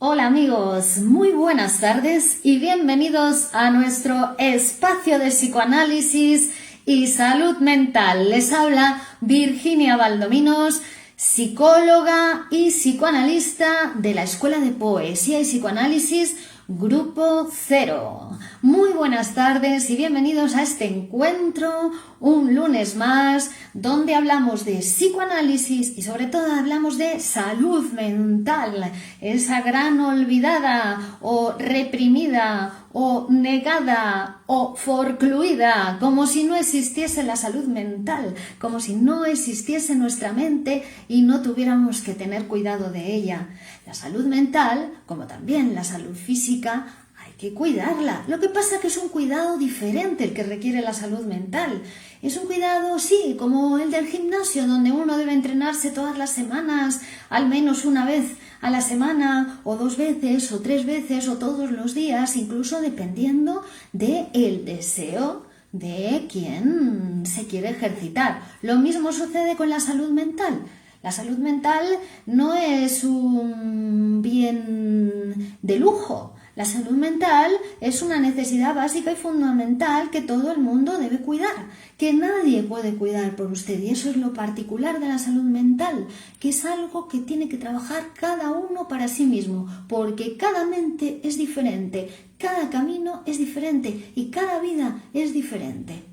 Hola amigos, muy buenas tardes y bienvenidos a nuestro espacio de psicoanálisis y salud mental. Les habla Virginia Valdominos, psicóloga y psicoanalista de la Escuela de Poesía y Psicoanálisis Grupo Cero. Muy buenas tardes y bienvenidos a este encuentro, un lunes más, donde hablamos de psicoanálisis y sobre todo hablamos de salud mental, esa gran olvidada o reprimida o negada o forcluida, como si no existiese la salud mental, como si no existiese nuestra mente y no tuviéramos que tener cuidado de ella. La salud mental, como también la salud física, hay que cuidarla. Lo que pasa es que es un cuidado diferente el que requiere la salud mental. Es un cuidado, sí, como el del gimnasio, donde uno debe entrenarse todas las semanas, al menos una vez a la semana, o 2 veces, o 3 veces, o todos los días, incluso dependiendo del deseo de quien se quiere ejercitar. Lo mismo sucede con la salud mental. La salud mental no es un bien de lujo. La salud mental es una necesidad básica y fundamental que todo el mundo debe cuidar, que nadie puede cuidar por usted. Y eso es lo particular de la salud mental, que es algo que tiene que trabajar cada uno para sí mismo, porque cada mente es diferente, cada camino es diferente y cada vida es diferente.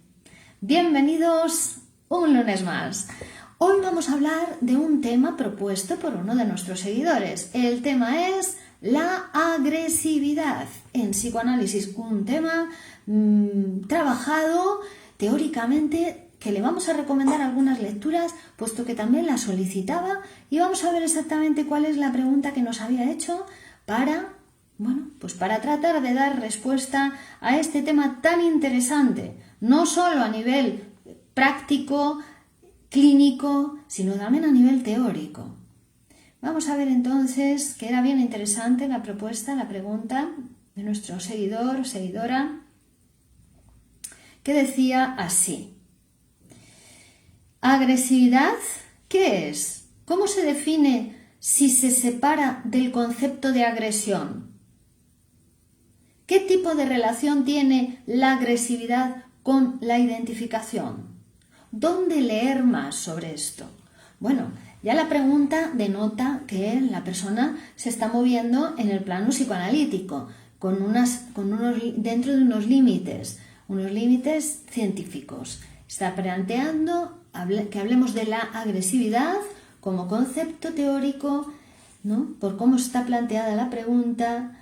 Bienvenidos un lunes más. Hoy vamos a hablar de un tema propuesto por uno de nuestros seguidores. El tema es la agresividad en psicoanálisis, un tema trabajado teóricamente, que le vamos a recomendar algunas lecturas, puesto que también la solicitaba, y vamos a ver exactamente cuál es la pregunta que nos había hecho para tratar de dar respuesta a este tema tan interesante, no solo a nivel práctico, clínico, sino también a nivel teórico. Vamos a ver entonces que era bien interesante la propuesta, la pregunta de nuestro seguidor o seguidora, que decía así: ¿agresividad qué es? ¿Cómo se define si se separa del concepto de agresión? ¿Qué tipo de relación tiene la agresividad con la identificación? ¿Dónde leer más sobre esto? Bueno, ya la pregunta denota que la persona se está moviendo en el plano psicoanalítico, dentro de unos límites científicos. Está planteando que hablemos de la agresividad como concepto teórico, ¿no? Por cómo está planteada la pregunta.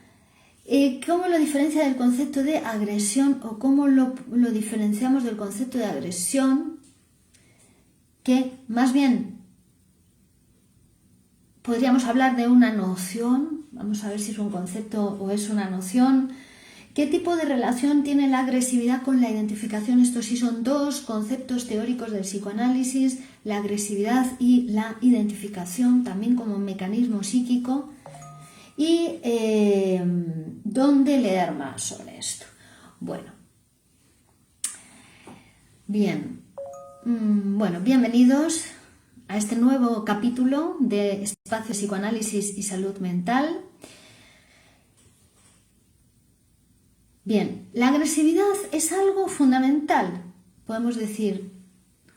¿Cómo lo diferencia del concepto de agresión o cómo lo diferenciamos del concepto de agresión? Que más bien podríamos hablar de una noción. Vamos a ver si es un concepto o es una noción. ¿Qué tipo de relación tiene la agresividad con la identificación? Estos sí son dos conceptos teóricos del psicoanálisis, la agresividad y la identificación, también como mecanismo psíquico. ¿Y dónde leer más sobre esto? Bueno, bien. Bienvenidos a este nuevo capítulo de Espacio Psicoanálisis y Salud Mental. Bien, la agresividad es algo fundamental, podemos decir.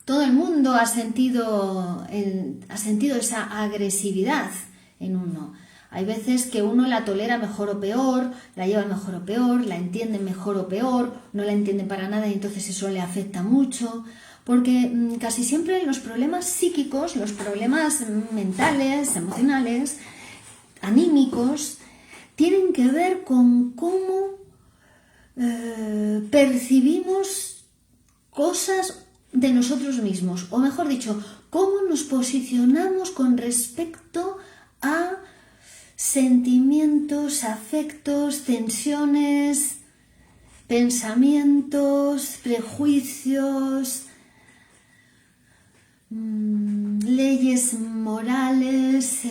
Todo el mundo ha sentido esa agresividad en uno. Hay veces que uno la tolera mejor o peor, la lleva mejor o peor, la entiende mejor o peor, no la entiende para nada y entonces eso le afecta mucho. Porque casi siempre los problemas psíquicos, los problemas mentales, emocionales, anímicos, tienen que ver con cómo percibimos cosas de nosotros mismos, o mejor dicho, cómo nos posicionamos con respecto a sentimientos, afectos, tensiones, pensamientos, prejuicios, leyes morales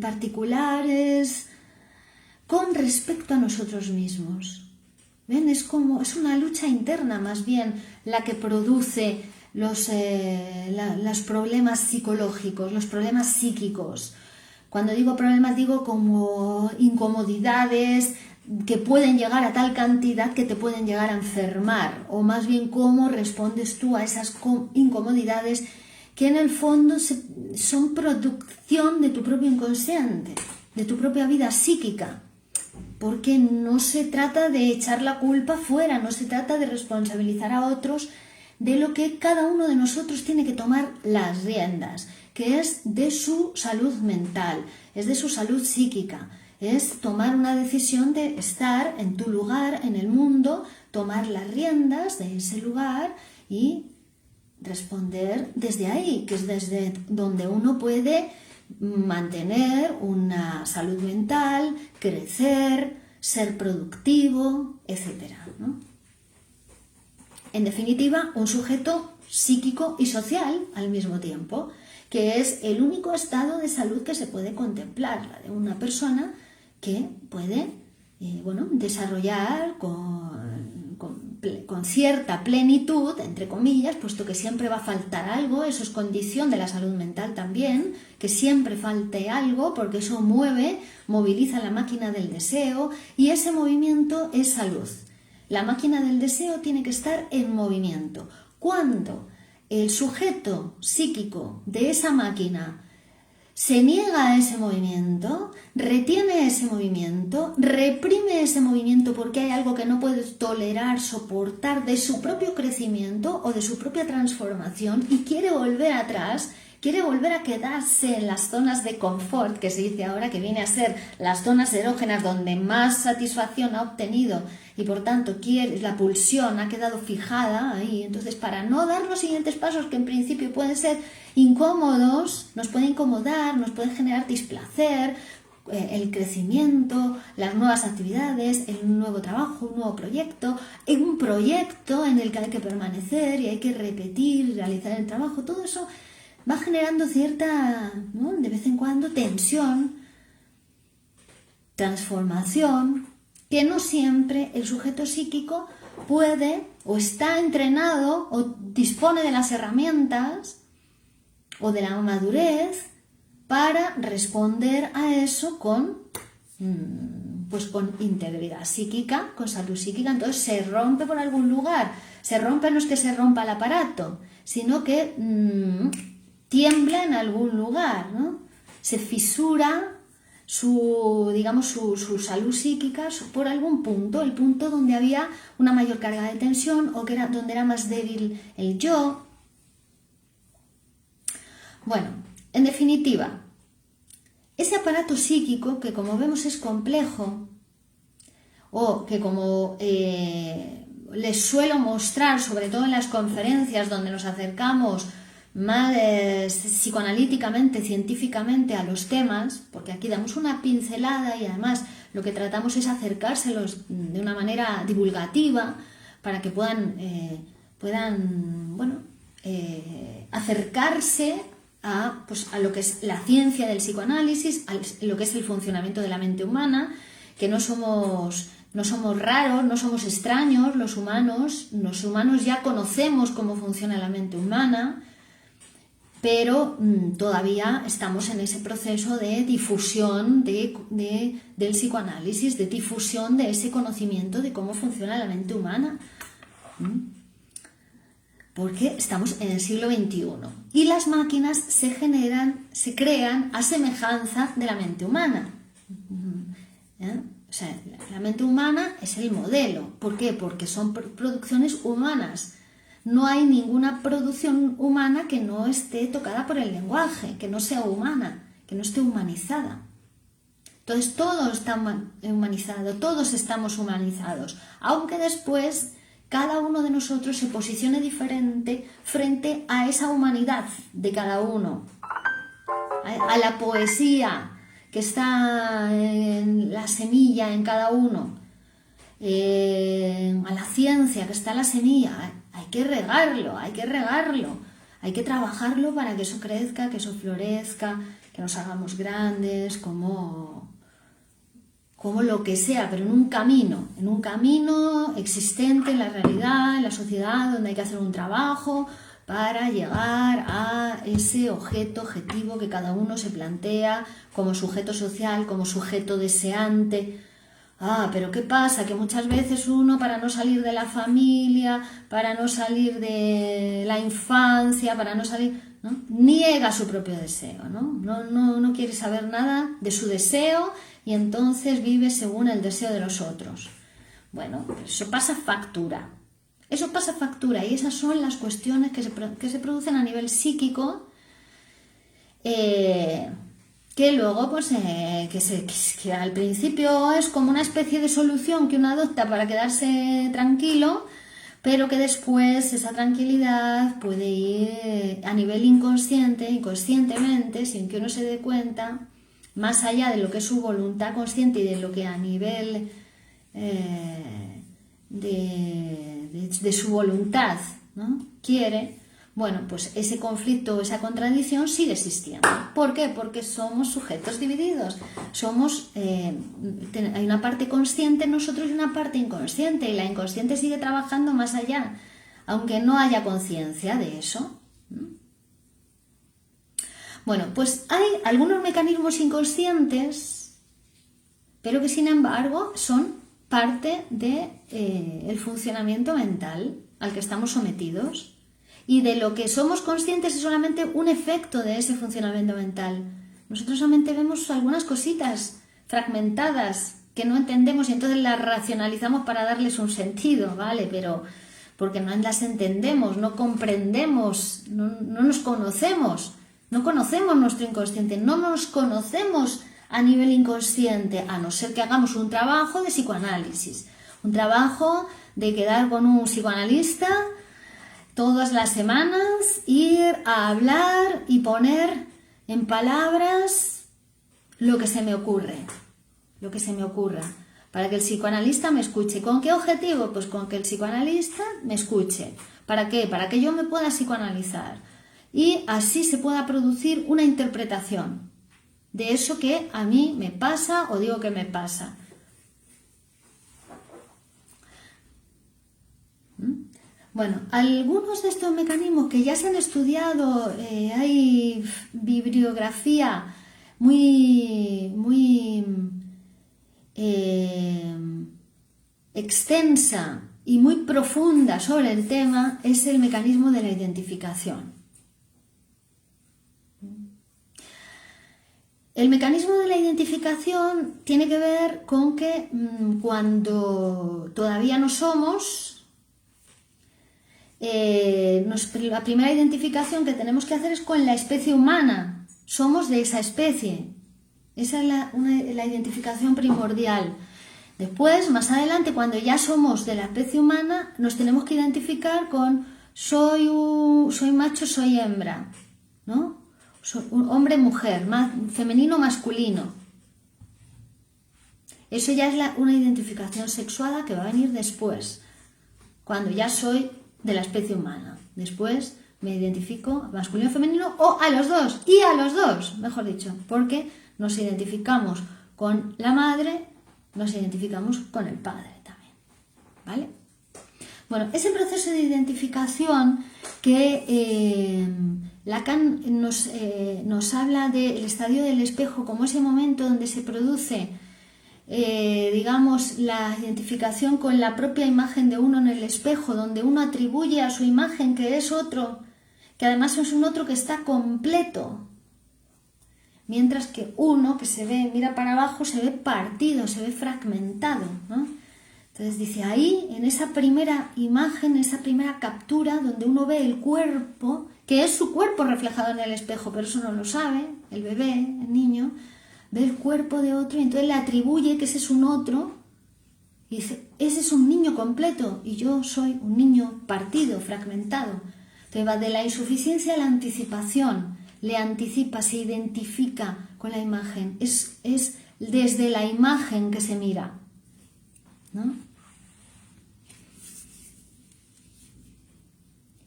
particulares con respecto a nosotros mismos. ¿Ven? Es una lucha interna más bien la que produce los problemas psicológicos, los problemas psíquicos. Cuando digo problemas digo como incomodidades que pueden llegar a tal cantidad que te pueden llegar a enfermar, o más bien cómo respondes tú a esas incomodidades que en el fondo son producción de tu propio inconsciente, de tu propia vida psíquica. Porque no se trata de echar la culpa fuera, no se trata de responsabilizar a otros de lo que cada uno de nosotros tiene que tomar las riendas, que es de su salud mental, es de su salud psíquica, es tomar una decisión de estar en tu lugar, en el mundo, tomar las riendas de ese lugar y responder desde ahí, que es desde donde uno puede mantener una salud mental, crecer, ser productivo, etc., ¿no? En definitiva, un sujeto psíquico y social al mismo tiempo, que es el único estado de salud que se puede contemplar, la de una persona que puede desarrollar con cierta plenitud, entre comillas, puesto que siempre va a faltar algo, eso es condición de la salud mental también, que siempre falte algo, porque eso moviliza la máquina del deseo, y ese movimiento es salud. La máquina del deseo tiene que estar en movimiento. Cuando el sujeto psíquico de esa máquina se niega a ese movimiento, retiene ese movimiento, reprime ese movimiento porque hay algo que no puede tolerar, soportar de su propio crecimiento o de su propia transformación y quiere volver atrás, quiere volver a quedarse en las zonas de confort, que se dice ahora, que viene a ser las zonas erógenas donde más satisfacción ha obtenido y por tanto la pulsión ha quedado fijada ahí. Entonces, para no dar los siguientes pasos que en principio pueden ser incómodos, nos puede incomodar, nos puede generar displacer, el crecimiento, las nuevas actividades, el nuevo trabajo, un nuevo proyecto, un proyecto en el que hay que permanecer y hay que repetir, realizar el trabajo, todo eso va generando cierta, ¿no?, de vez en cuando, tensión, transformación, que no siempre el sujeto psíquico puede o está entrenado o dispone de las herramientas o de la madurez para responder a eso con integridad psíquica, con salud psíquica. Entonces se rompe por algún lugar. Se rompe no es que se rompa el aparato, sino que tiembla en algún lugar, ¿no? Se fisura su salud psíquica por algún punto, el punto donde había una mayor carga de tensión o donde era más débil el yo. Bueno, en definitiva, ese aparato psíquico, que como vemos es complejo, o que como les suelo mostrar, sobre todo en las conferencias donde nos acercamos más psicoanalíticamente, científicamente a los temas, porque aquí damos una pincelada y además lo que tratamos es acercárselos de una manera divulgativa para que puedan acercarse a lo que es la ciencia del psicoanálisis, a lo que es el funcionamiento de la mente humana, que no somos raros, no somos extraños los humanos ya conocemos cómo funciona la mente humana, pero todavía estamos en ese proceso de difusión del psicoanálisis, de difusión de ese conocimiento de cómo funciona la mente humana. Porque estamos en el siglo XXI y las máquinas se crean a semejanza de la mente humana. O sea, la mente humana es el modelo. ¿Por qué? Porque son producciones humanas. No hay ninguna producción humana que no esté tocada por el lenguaje, que no sea humana, que no esté humanizada. Entonces todo está humanizado, todos estamos humanizados, aunque después cada uno de nosotros se posicione diferente frente a esa humanidad de cada uno, a la poesía que está en la semilla en cada uno, a la ciencia que está en la semilla. Hay que regarlo, hay que trabajarlo para que eso crezca, que eso florezca, que nos hagamos grandes, como lo que sea, pero en un camino existente en la realidad, en la sociedad, donde hay que hacer un trabajo para llegar a ese objetivo que cada uno se plantea como sujeto social, como sujeto deseante. Pero ¿qué pasa? Que muchas veces uno, para no salir de la familia, para no salir de la infancia, para no salir, ¿no?, niega su propio deseo, no quiere saber nada de su deseo y entonces vive según el deseo de los otros. Bueno, eso pasa factura. Eso pasa factura y esas son las cuestiones que se producen a nivel psíquico, que luego pues que al principio es como una especie de solución que uno adopta para quedarse tranquilo, pero que después esa tranquilidad puede ir a nivel inconscientemente, sin que uno se dé cuenta, más allá de lo que es su voluntad consciente y de lo que a nivel de su voluntad, ¿no?, quiere. Bueno, pues ese conflicto, esa contradicción sigue existiendo. ¿Por qué? Porque somos sujetos divididos. Hay una parte consciente en nosotros y una parte inconsciente, y la inconsciente sigue trabajando más allá, aunque no haya conciencia de eso. Bueno, pues hay algunos mecanismos inconscientes, pero que sin embargo son parte del funcionamiento mental al que estamos sometidos. Y de lo que somos conscientes es solamente un efecto de ese funcionamiento mental. Nosotros solamente vemos algunas cositas fragmentadas que no entendemos y entonces las racionalizamos para darles un sentido, ¿vale? Pero porque no las entendemos, no comprendemos, no nos conocemos, no conocemos nuestro inconsciente, no nos conocemos a nivel inconsciente, a no ser que hagamos un trabajo de psicoanálisis, un trabajo de quedar con un psicoanalista todas las semanas, ir a hablar y poner en palabras lo que se me ocurra, para que el psicoanalista me escuche. ¿Con qué objetivo? Pues con que el psicoanalista me escuche. ¿Para qué? Para que yo me pueda psicoanalizar y así se pueda producir una interpretación de eso que a mí me pasa o digo que me pasa. Bueno, algunos de estos mecanismos que ya se han estudiado, hay bibliografía muy extensa y muy profunda sobre el tema, es el mecanismo de la identificación. El mecanismo de la identificación tiene que ver con que cuando todavía no somos, la primera identificación que tenemos que hacer es con la especie humana. Somos de esa especie. Esa es la identificación primordial. Después, más adelante, cuando ya somos de la especie humana, nos tenemos que identificar con soy macho, soy hembra, ¿no? Soy un hombre, mujer, femenino, masculino. Eso ya es una identificación sexuada que va a venir después, cuando ya soy de la especie humana. Después me identifico masculino, femenino o a los dos, mejor dicho, porque nos identificamos con la madre, nos identificamos con el padre también, ¿vale? Bueno, ese proceso de identificación que Lacan nos habla del estadio del espejo como ese momento donde se produce digamos, la identificación con la propia imagen de uno en el espejo, donde uno atribuye a su imagen que es otro, que además es un otro que está completo, mientras que uno que se ve, mira para abajo, se ve partido, se ve fragmentado, ¿no? Entonces dice, ahí, en esa primera imagen, esa primera captura, donde uno ve el cuerpo, que es su cuerpo reflejado en el espejo, pero eso no lo sabe, el bebé, el niño, ve el cuerpo de otro y entonces le atribuye que ese es un otro y dice, ese es un niño completo y yo soy un niño partido, fragmentado. Entonces va de la insuficiencia a la anticipación, le anticipa, se identifica con la imagen, es desde la imagen que se mira, ¿no?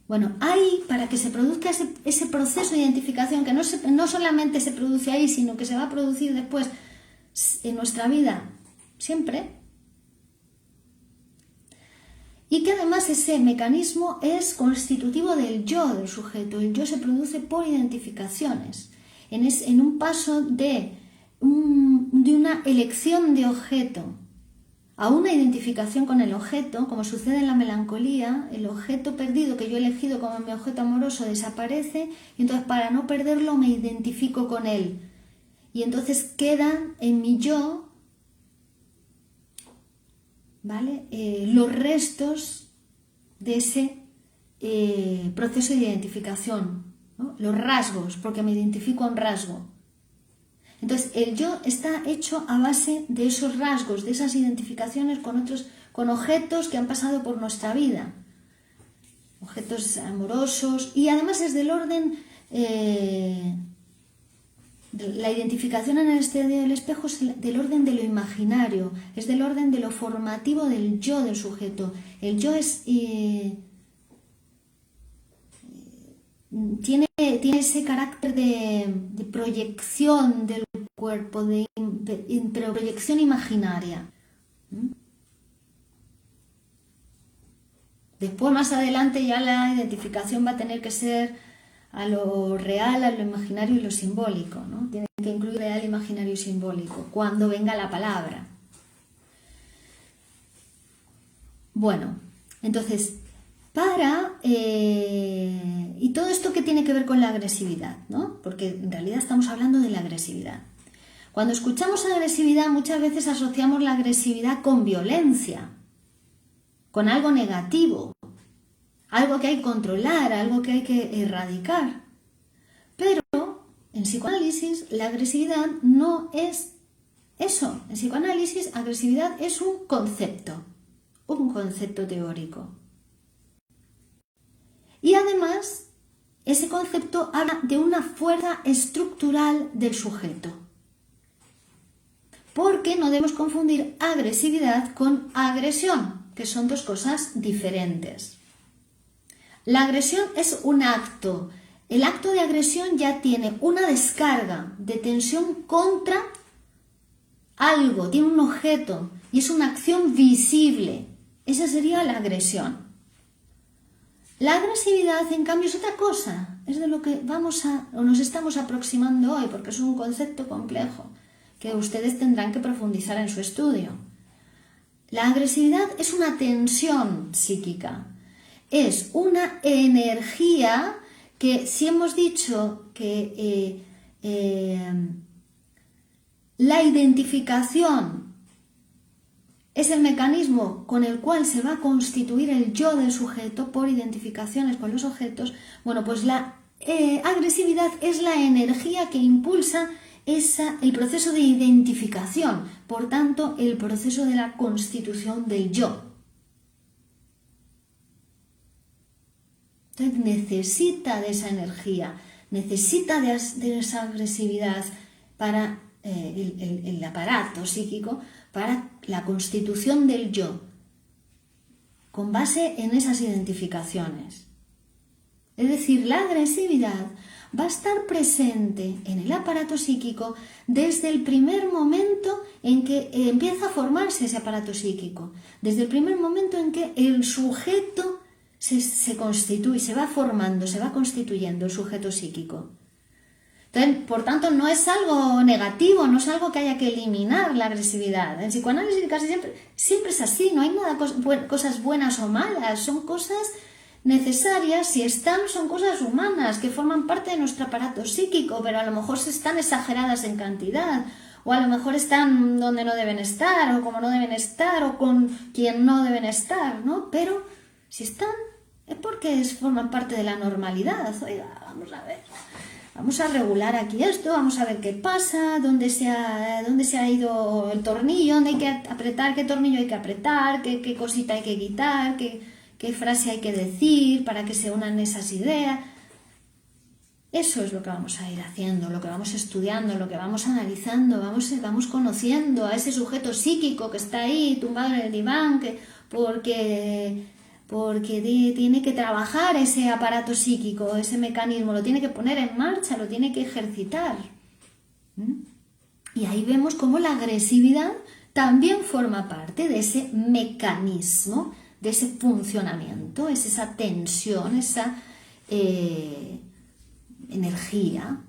Bueno, ahí, para que se produzca ese proceso de identificación, que no solamente se produce ahí, sino que se va a producir después en nuestra vida, siempre, y que además ese mecanismo es constitutivo del yo del sujeto. El yo se produce por identificaciones, en un paso de una elección de objeto a una identificación con el objeto. Como sucede en la melancolía, el objeto perdido que yo he elegido como mi objeto amoroso desaparece, y entonces para no perderlo me identifico con él. Y entonces quedan en mi yo, ¿vale? Los restos de ese proceso de identificación, ¿no? Los rasgos, porque me identifico a un rasgo. Entonces, el yo está hecho a base de esos rasgos, de esas identificaciones con objetos que han pasado por nuestra vida, objetos amorosos, y además es del orden, la identificación en el estadio del espejo es del orden de lo imaginario, es del orden de lo formativo del yo del sujeto. El yo es... Tiene ese carácter de proyección del cuerpo, pero proyección imaginaria. Después, más adelante, ya la identificación va a tener que ser a lo real, a lo imaginario y lo simbólico, ¿no? Tiene que incluir real, imaginario y simbólico, cuando venga la palabra. Bueno, entonces... y todo esto que tiene que ver con la agresividad, ¿no? Porque en realidad estamos hablando de la agresividad. Cuando escuchamos agresividad, muchas veces asociamos la agresividad con violencia, con algo negativo, algo que hay que controlar, algo que hay que erradicar. Pero en psicoanálisis la agresividad no es eso. En psicoanálisis, agresividad es un concepto teórico. Y además, ese concepto habla de una fuerza estructural del sujeto. Porque no debemos confundir agresividad con agresión, que son dos cosas diferentes. La agresión es un acto. El acto de agresión ya tiene una descarga de tensión contra algo, tiene un objeto y es una acción visible. Esa sería la agresión. La agresividad, en cambio, es otra cosa, es de lo que nos estamos aproximando hoy, porque es un concepto complejo que ustedes tendrán que profundizar en su estudio. La agresividad es una tensión psíquica, es una energía que, si hemos dicho que la identificación es el mecanismo con el cual se va a constituir el yo del sujeto por identificaciones con los objetos. Bueno, pues la agresividad es la energía que impulsa el proceso de identificación, por tanto, el proceso de la constitución del yo. Entonces necesita de esa energía, necesita de esa agresividad para el aparato psíquico, para la constitución del yo, con base en esas identificaciones. Es decir, la agresividad va a estar presente en el aparato psíquico desde el primer momento en que empieza a formarse ese aparato psíquico, desde el primer momento en que el sujeto se constituye, se va formando, se va constituyendo el sujeto psíquico. Entonces, por tanto, no es algo negativo, no es algo que haya que eliminar la agresividad. En psicoanálisis casi siempre es así, no hay nada, cosas buenas o malas, son cosas necesarias, si están, son cosas humanas que forman parte de nuestro aparato psíquico, pero a lo mejor están exageradas en cantidad, o a lo mejor están donde no deben estar, o como no deben estar, o con quien no deben estar, ¿no? Pero si están, es porque forman parte de la normalidad. Oiga, vamos a ver. Vamos a regular aquí esto, vamos a ver qué pasa, dónde se ha ido el tornillo, dónde hay que apretar, qué tornillo hay que apretar, qué cosita hay que quitar, qué frase hay que decir para que se unan esas ideas. Eso es lo que vamos a ir haciendo, lo que vamos estudiando, lo que vamos analizando, vamos conociendo a ese sujeto psíquico que está ahí tumbado en el diván, porque tiene que trabajar ese aparato psíquico, ese mecanismo, lo tiene que poner en marcha, lo tiene que ejercitar. Y ahí vemos cómo la agresividad también forma parte de ese mecanismo de ese funcionamiento, es esa tensión, esa energía.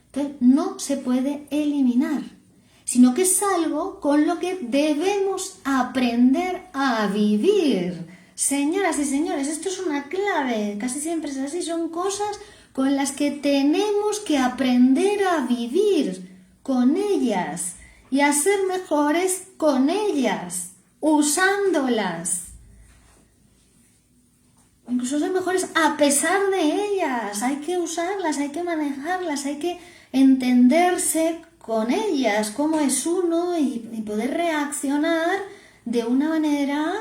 Entonces, no se puede eliminar, sino que es algo con lo que debemos aprender a vivir. Señoras y señores, esto es una clave, casi siempre es así, son cosas con las que tenemos que aprender a vivir con ellas y a ser mejores con ellas, usándolas. Incluso ser mejores a pesar de ellas. Hay que usarlas, hay que manejarlas, hay que entenderse con ellas, cómo es uno y poder reaccionar de una manera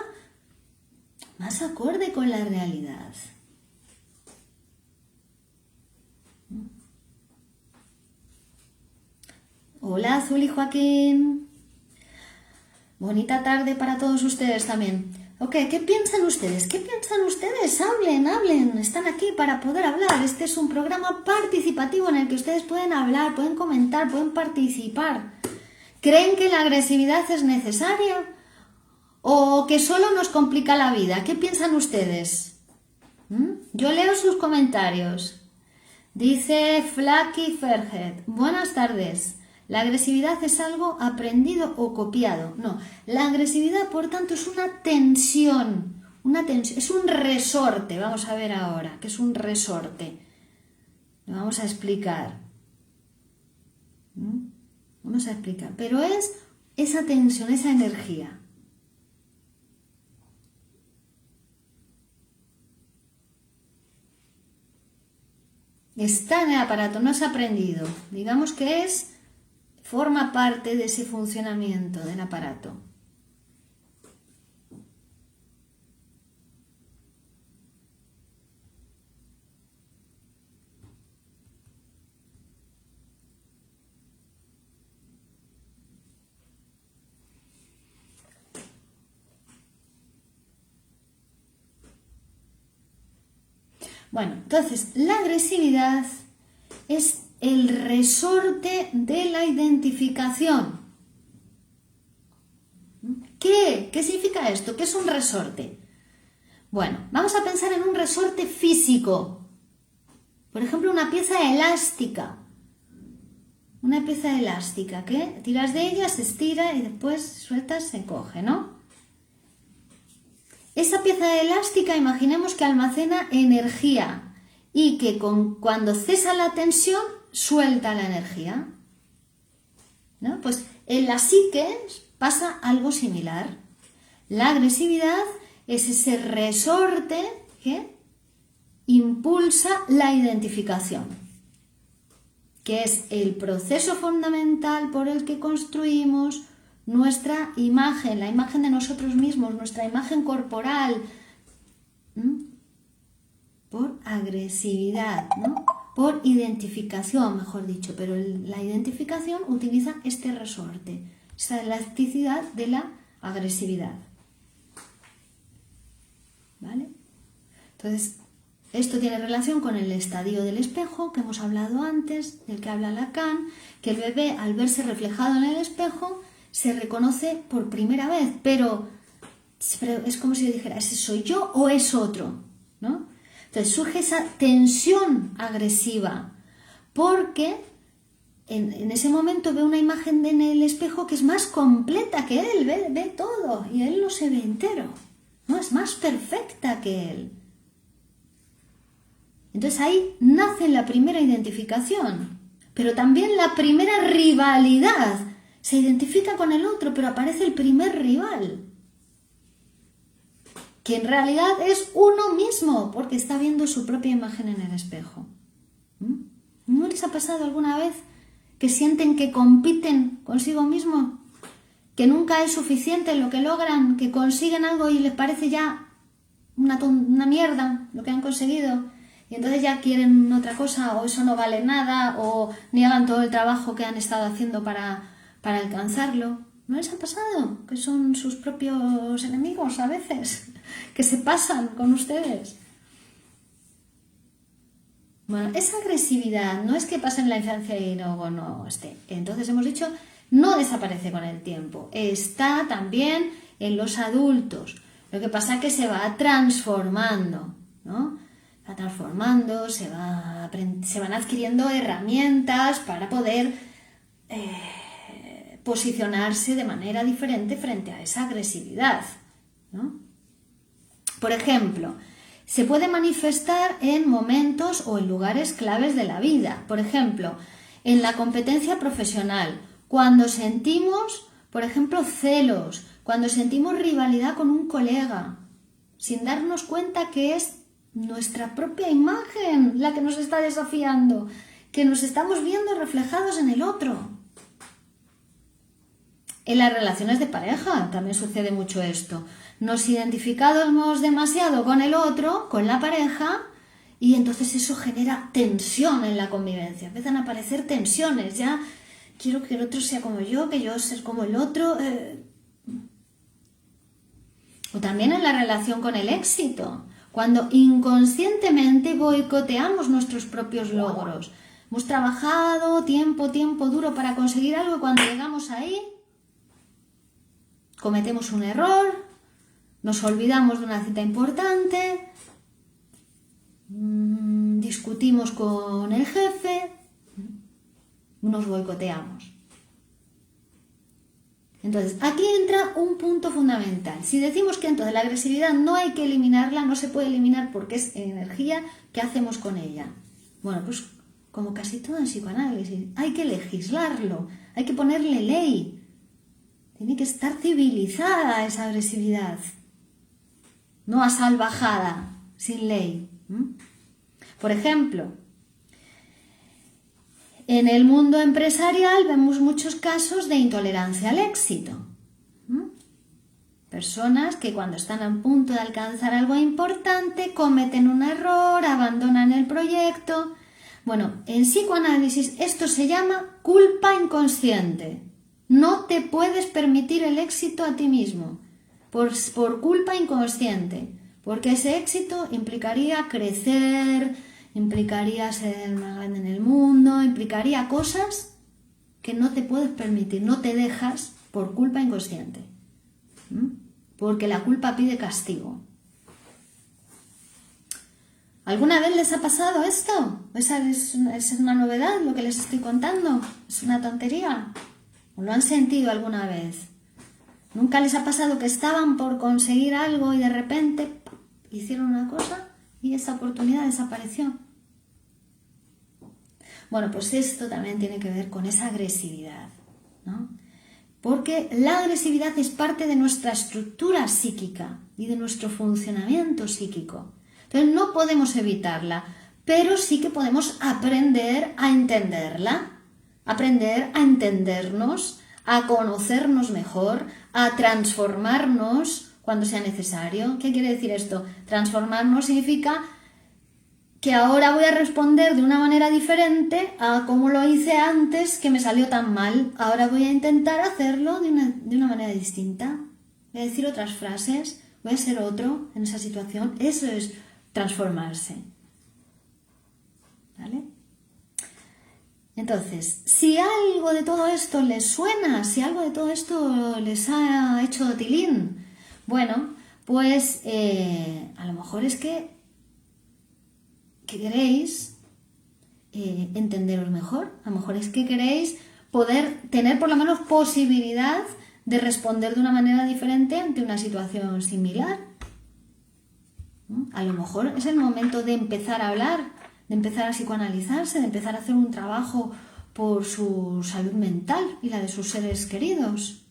más acorde con la realidad. Hola, Azul y Joaquín. Bonita tarde para todos ustedes también. Ok, ¿qué piensan ustedes? ¿Qué piensan ustedes? Hablen. Están aquí para poder hablar. Este es un programa participativo en el que ustedes pueden hablar, pueden comentar, pueden participar. ¿Creen que la agresividad es necesaria? ¿O que solo nos complica la vida? ¿Qué piensan ustedes? Yo leo sus comentarios. Dice Flaky Ferget. Buenas tardes. ¿La agresividad es algo aprendido o copiado? No, la agresividad, por tanto, es una tensión, es un resorte. Vamos a ver ahora qué es un resorte. Lo vamos a explicar. Vamos a explicar, pero es esa tensión, esa energía. Está en el aparato, no es aprendido. Digamos que forma parte de ese funcionamiento del aparato. Bueno, entonces la agresividad es el resorte de la identificación. ¿Qué significa esto? ¿Qué es un resorte? Bueno, vamos a pensar en un resorte físico. Por ejemplo, una pieza elástica. Una pieza elástica que tiras de ella, se estira y después sueltas, se coge, ¿no? Esa pieza elástica, imaginemos que almacena energía y que cuando cesa la tensión, suelta la energía, ¿no? Pues en la psique pasa algo similar. La agresividad es ese resorte que impulsa la identificación, que es el proceso fundamental por el que construimos nuestra imagen, la imagen de nosotros mismos, nuestra imagen corporal, por agresividad, ¿no? Por identificación, mejor dicho, pero la identificación utiliza este resorte, esa elasticidad de la agresividad. ¿Vale? Entonces, esto tiene relación con el estadio del espejo que hemos hablado antes, del que habla Lacan, que el bebé al verse reflejado en el espejo se reconoce por primera vez, pero es como si dijera, ¿ese soy yo o es otro? ¿No? Entonces surge esa tensión agresiva, porque en ese momento ve una imagen en el espejo que es más completa que él, ve todo, y él no se ve entero, ¿no? Es más perfecta que él. Entonces ahí nace la primera identificación, pero también la primera rivalidad. Se identifica con el otro, pero aparece el primer rival, que en realidad es uno mismo, porque está viendo su propia imagen en el espejo. ¿No les ha pasado alguna vez que sienten que compiten consigo mismo? Que nunca es suficiente lo que logran, que consiguen algo y les parece ya una mierda lo que han conseguido, y entonces ya quieren otra cosa, o eso no vale nada, o niegan todo el trabajo que han estado haciendo para alcanzarlo. ¿No les ha pasado? Que son sus propios enemigos a veces, que se pasan con ustedes. Bueno, esa agresividad no es que pase en la infancia y luego no esté. Entonces hemos dicho no desaparece con el tiempo, está también en los adultos. Lo que pasa es que se va transformando, ¿no? Se va transformando, se van adquiriendo herramientas para poder posicionarse de manera diferente frente a esa agresividad, ¿no? Por ejemplo, se puede manifestar en momentos o en lugares claves de la vida. Por ejemplo, en la competencia profesional, cuando sentimos, por ejemplo, celos, cuando sentimos rivalidad con un colega, sin darnos cuenta que es nuestra propia imagen la que nos está desafiando, que nos estamos viendo reflejados en el otro. En las relaciones de pareja también sucede mucho esto. Nos identificamos demasiado con el otro, con la pareja, y entonces eso genera tensión en la convivencia. Empiezan a aparecer tensiones. Ya quiero que el otro sea como yo, que yo ser como el otro. O también en la relación con el éxito, cuando inconscientemente boicoteamos nuestros propios logros. Hemos trabajado tiempo duro para conseguir algo y cuando llegamos ahí cometemos un error, nos olvidamos de una cita importante, discutimos con el jefe, nos boicoteamos. Entonces, aquí entra un punto fundamental. Si decimos que entonces la agresividad no hay que eliminarla, no se puede eliminar porque es energía, ¿qué hacemos con ella? Bueno, pues como casi todo en psicoanálisis, hay que legislarlo, hay que ponerle ley. Tiene que estar civilizada esa agresividad, no asalvajada, sin ley. Por ejemplo, en el mundo empresarial vemos muchos casos de intolerancia al éxito. Personas que cuando están a punto de alcanzar algo importante cometen un error, abandonan el proyecto. Bueno, en psicoanálisis esto se llama culpa inconsciente. No te puedes permitir el éxito a ti mismo por culpa inconsciente, porque ese éxito implicaría crecer, implicaría ser más grande en el mundo, implicaría cosas que no te puedes permitir, no te dejas por culpa inconsciente, porque la culpa pide castigo. ¿Alguna vez les ha pasado esto? ¿Esa es una novedad lo que les estoy contando? ¿Es una tontería? ¿O lo han sentido alguna vez? ¿Nunca les ha pasado que estaban por conseguir algo y de repente hicieron una cosa y esa oportunidad desapareció? Bueno, pues esto también tiene que ver con esa agresividad, ¿no? Porque la agresividad es parte de nuestra estructura psíquica y de nuestro funcionamiento psíquico. Entonces no podemos evitarla, pero sí que podemos aprender a entenderla, aprender a entendernos, a conocernos mejor, a transformarnos cuando sea necesario. ¿Qué quiere decir esto? Transformarnos significa que ahora voy a responder de una manera diferente a como lo hice antes, que me salió tan mal. Ahora voy a intentar hacerlo de una manera distinta. Voy a decir otras frases, voy a ser otro en esa situación. Eso es transformarse. ¿Vale? Entonces, si algo de todo esto les suena, si algo de todo esto les ha hecho tilín, bueno, pues a lo mejor es que queréis entenderos mejor, a lo mejor es que queréis poder tener por lo menos posibilidad de responder de una manera diferente ante una situación similar. A lo mejor es el momento de empezar a hablar, de empezar a psicoanalizarse, de empezar a hacer un trabajo por su salud mental y la de sus seres queridos.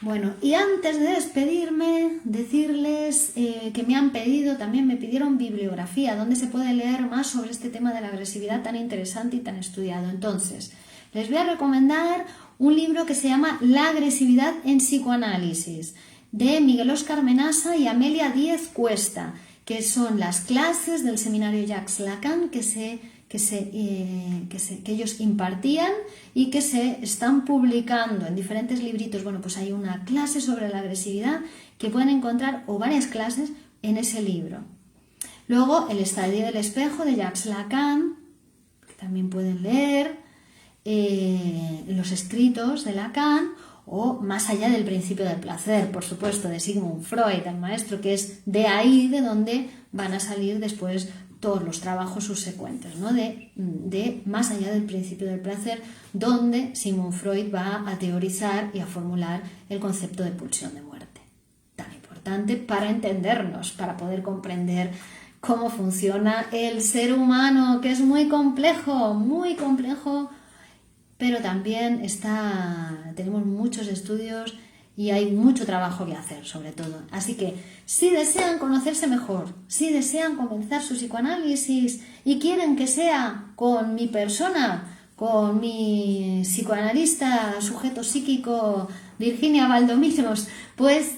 Bueno, y antes de despedirme, decirles que también me pidieron bibliografía, donde se puede leer más sobre este tema de la agresividad tan interesante y tan estudiado. Entonces, les voy a recomendar un libro que se llama La agresividad en psicoanálisis, de Miguel Óscar Menasa y Amelia Díez Cuesta, que son las clases del seminario Jacques Lacan que ellos impartían y que se están publicando en diferentes libritos. Bueno, pues hay una clase sobre la agresividad que pueden encontrar, o varias clases, en ese libro. Luego, El estadio del espejo de Jacques Lacan, que también pueden leer. los escritos de Lacan o Más allá del principio del placer, por supuesto, de Sigmund Freud, el maestro, que es de ahí de donde van a salir después todos los trabajos subsecuentes, ¿no? de Más allá del principio del placer, donde Sigmund Freud va a teorizar y a formular el concepto de pulsión de muerte, tan importante para entendernos, para poder comprender cómo funciona el ser humano, que es muy complejo, pero también tenemos muchos estudios y hay mucho trabajo que hacer, sobre todo. Así que, si desean conocerse mejor, si desean comenzar su psicoanálisis y quieren que sea con mi persona, con mi psicoanalista, sujeto psíquico, Virginia Valdominos, pues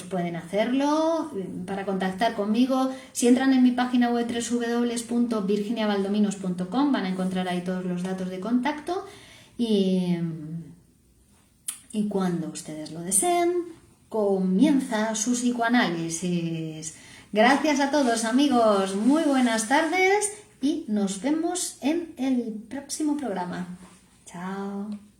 pueden hacerlo. Para contactar conmigo, si entran en mi página web www.virginiavaldominos.com, van a encontrar ahí todos los datos de contacto y cuando ustedes lo deseen, comienza su psicoanálisis. Gracias a todos, amigos, muy buenas tardes y nos vemos en el próximo programa. Chao.